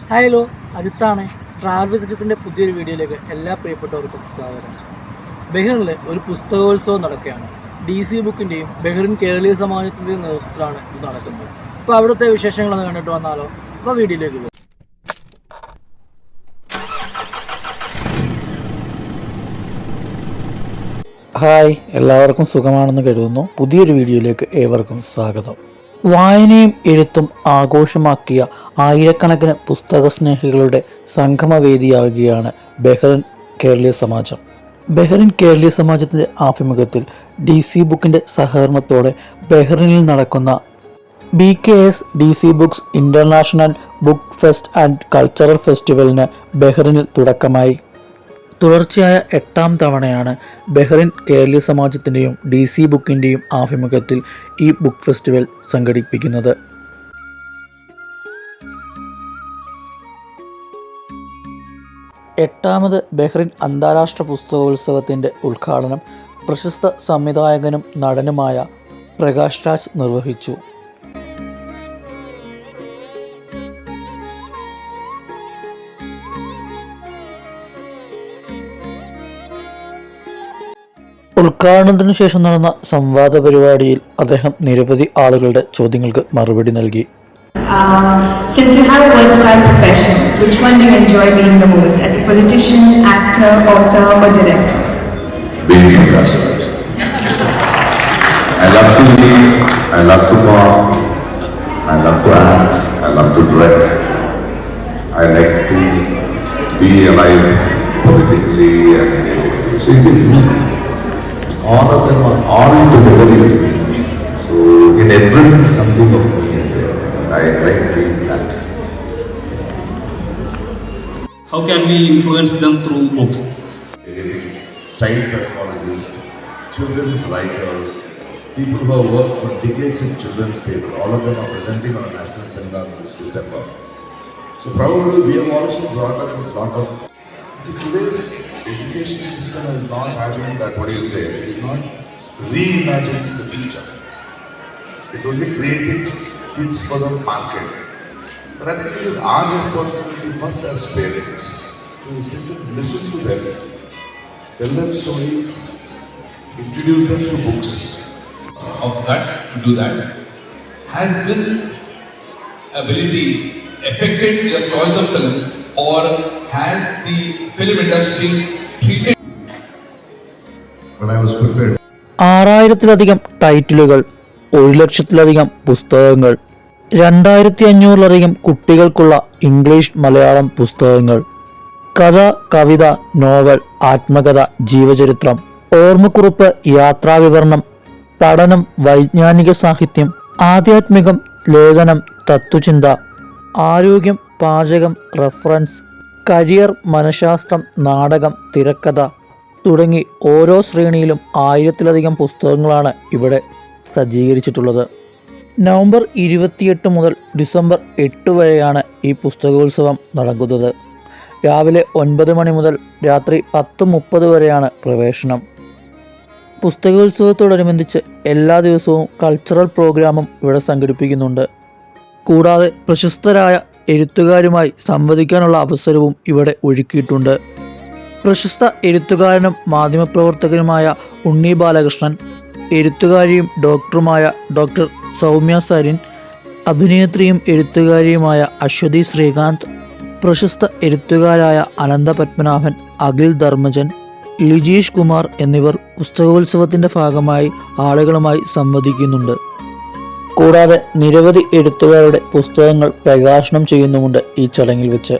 Hello, അജിത്താണ്. Travel with അജിത്തിൻ്റെ പുതിയൊരു വീഡിയോയിലേക്ക് എല്ലാ പ്രിയപ്പെട്ടവർക്കും സ്വാഗതം. ബഹ്റിനിൽ ഒരു പുസ്തകോത്സവം നടക്കുകയാണ്. DC ബുക്കിൻ്റെയും ബഹ്റിൻ കേരളീയ സമാജത്തിൻ്റെയും നേതൃത്വത്തിലാണ് ഇത് നടക്കുന്നത്. അപ്പോൾ അവിടുത്തെ വിശേഷങ്ങളൊന്ന് കണ്ടിട്ട് വന്നാലോ? അപ്പോൾ വീഡിയോയിലേക്ക് പോകും. ഹായ്, എല്ലാവർക്കും സുഖമാണെന്ന് കരുതുന്നു. പുതിയൊരു വീഡിയോയിലേക്ക് ഏവർക്കും സ്വാഗതം. വായനയും എഴുത്തും ആഘോഷമാക്കിയ ആയിരക്കണക്കിന് പുസ്തക സ്നേഹികളുടെ സംഗമവേദിയാകുകയാണ് ബഹ്റിൻ കേരളീയ സമാജം. ബഹ്റിൻ കേരളീയ സമാജത്തിൻ്റെ ആഭിമുഖ്യത്തിൽ DC ബുക്കിൻ്റെ സഹകരണത്തോടെ ബഹ്റിനിൽ നടക്കുന്ന BKS DC books international book fest and cultural ഫെസ്റ്റിവലിന് ബഹ്റിനിൽ തുടക്കമായി. തുടർച്ചയായ 8ാം തവണയാണ് ബഹ്റിൻ കേരളീയ സമാജത്തിൻ്റെയും DC ബുക്കിൻ്റെയും ആഭിമുഖ്യത്തിൽ ഈ ബുക്ക് ഫെസ്റ്റിവൽ സംഘടിപ്പിക്കുന്നത്. എട്ടാമത് ബഹ്റിൻ അന്താരാഷ്ട്ര പുസ്തകോത്സവത്തിൻ്റെ ഉദ്ഘാടനം പ്രശസ്ത സംവിധായകനും നടനുമായ പ്രകാശ് രാജ് നിർവഹിച്ചു. ഉദ്ഘാടനത്തിനു ശേഷം നടന്ന സംവാദ പരിപാടിയിൽ അദ്ദേഹം നിരവധി ആളുകളുടെ ചോദ്യങ്ങൾക്ക് മറുപടി നൽകി. Since you have a versatile profession, which one do you enjoy being the most? As a politician, actor, author, or director? Being compassionate. I love to lead, I love to farm, I love to act, I love to direct. I like to be alive politically and so it is me. All of them are all together is me. So in everything something of me is there. I like doing that. How can we influence them through books? Child psychologists, children's writers, people who have worked for decades in children's paper, all of them are presenting on a national seminar this December. So probably we have also brought up with a lot of... See, today's education system is not having that, what do you say, it is not reimagining the future. It's only creating kids for the market. But I think it is our responsibility first as parents to sit and listen to them, tell them stories, introduce them to books. Of guts to do that. Has this ability affected your choice of films, or has the film industry treated? When I was prepared. 6000-ലധികം ടൈറ്റിലുകൾ, 1,00,000-ലധികം പുസ്തകങ്ങൾ, 2500-ലധികം കുട്ടികൾക്കുള്ള English Malayalam പുസ്തകങ്ങൾ, കഥ, കവിത, novel, ആത്മകഥ, ജീവചരിത്രം, ഓർമ്മക്കുറിപ്പ്, യാത്രാവിവരണം, പഠനം, വൈജ്ഞാനിക സാഹിത്യം, ആധ്യാത്മികം, ലേഖനം, തത്വചിന്ത, ആരോഗ്യം, പാചകം, റഫറൻസ്, കരിയർ, മനഃശാസ്ത്രം, നാടകം, തിരക്കഥ തുടങ്ങി ഓരോ ശ്രേണിയിലും 1000-ലധികം പുസ്തകങ്ങളാണ് ഇവിടെ സജ്ജീകരിച്ചിട്ടുള്ളത്. നവംബർ 28 മുതൽ ഡിസംബർ 8 വരെയാണ് ഈ പുസ്തകോത്സവം നടക്കുന്നത്. രാവിലെ 9 മണി മുതൽ രാത്രി 10:30 വരെയാണ് പ്രവേശനം. പുസ്തകോത്സവത്തോടനുബന്ധിച്ച് എല്ലാ ദിവസവും കൾച്ചറൽ പ്രോഗ്രാമും ഇവിടെ സംഘടിപ്പിക്കുന്നുണ്ട്. കൂടാതെ പ്രശസ്തരായ എഴുത്തുകാരുമായി സംവദിക്കാനുള്ള അവസരവും ഇവിടെ ഒരുക്കിയിട്ടുണ്ട്. പ്രശസ്ത എഴുത്തുകാരനും മാധ്യമപ്രവർത്തകനുമായ ഉണ്ണി ബാലകൃഷ്ണൻ, എഴുത്തുകാരിയും ഡോക്ടറുമായ ഡോക്ടർ സൗമ്യ സരിൻ, അഭിനേത്രിയും എഴുത്തുകാരിയുമായ അശ്വതി ശ്രീകാന്ത്, പ്രശസ്ത എഴുത്തുകാരായ അനന്ത പത്മനാഭൻ, അഖിൽ ധർമ്മജൻ, ലിജീഷ് കുമാർ എന്നിവർ പുസ്തകോത്സവത്തിൻ്റെ ഭാഗമായി ആളുകളുമായി സംവദിക്കുന്നുണ്ട്. കൂടാതെ നിരവധി എഴുത്തുകാരുടെ പുസ്തകങ്ങൾ പ്രകാശനം ചെയ്യുന്നുമുണ്ട് ഈ ചടങ്ങിൽ വെച്ച്.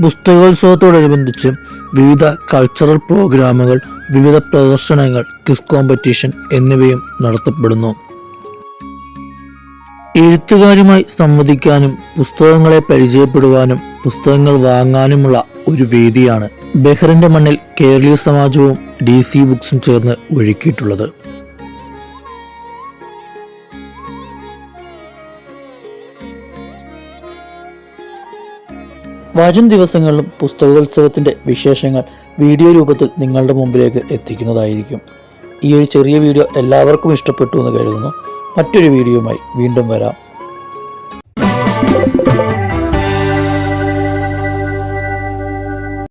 പുസ്തകോത്സവത്തോടനുബന്ധിച്ച് വിവിധ കൾച്ചറൽ പ്രോഗ്രാമുകൾ, വിവിധ പ്രദർശനങ്ങൾ, ക്വിസ് കോമ്പറ്റീഷൻ എന്നിവയും നടത്തപ്പെടുന്നു. എഴുത്തുകാരുമായി സംവദിക്കാനും പുസ്തകങ്ങളെ പരിചയപ്പെടുവാനും പുസ്തകങ്ങൾ വാങ്ങാനുമുള്ള ഒരു വേദിയാണ് ബഹ്റിൻ്റെ മണ്ണിൽ കേരളീയ സമാജവും DC ബുക്സും ചേർന്ന് ഒരുക്കിയിട്ടുള്ളത്. വരും ദിവസങ്ങളിലും പുസ്തകോത്സവത്തിൻ്റെ വിശേഷങ്ങൾ വീഡിയോ രൂപത്തിൽ നിങ്ങളുടെ മുമ്പിലേക്ക് എത്തിക്കുന്നതായിരിക്കും. ഈ ഒരു ചെറിയ വീഡിയോ എല്ലാവർക്കും ഇഷ്ടപ്പെട്ടു എന്ന് കരുതുന്നു. മറ്റൊരു വീഡിയോയുമായി വീണ്ടും വരാം.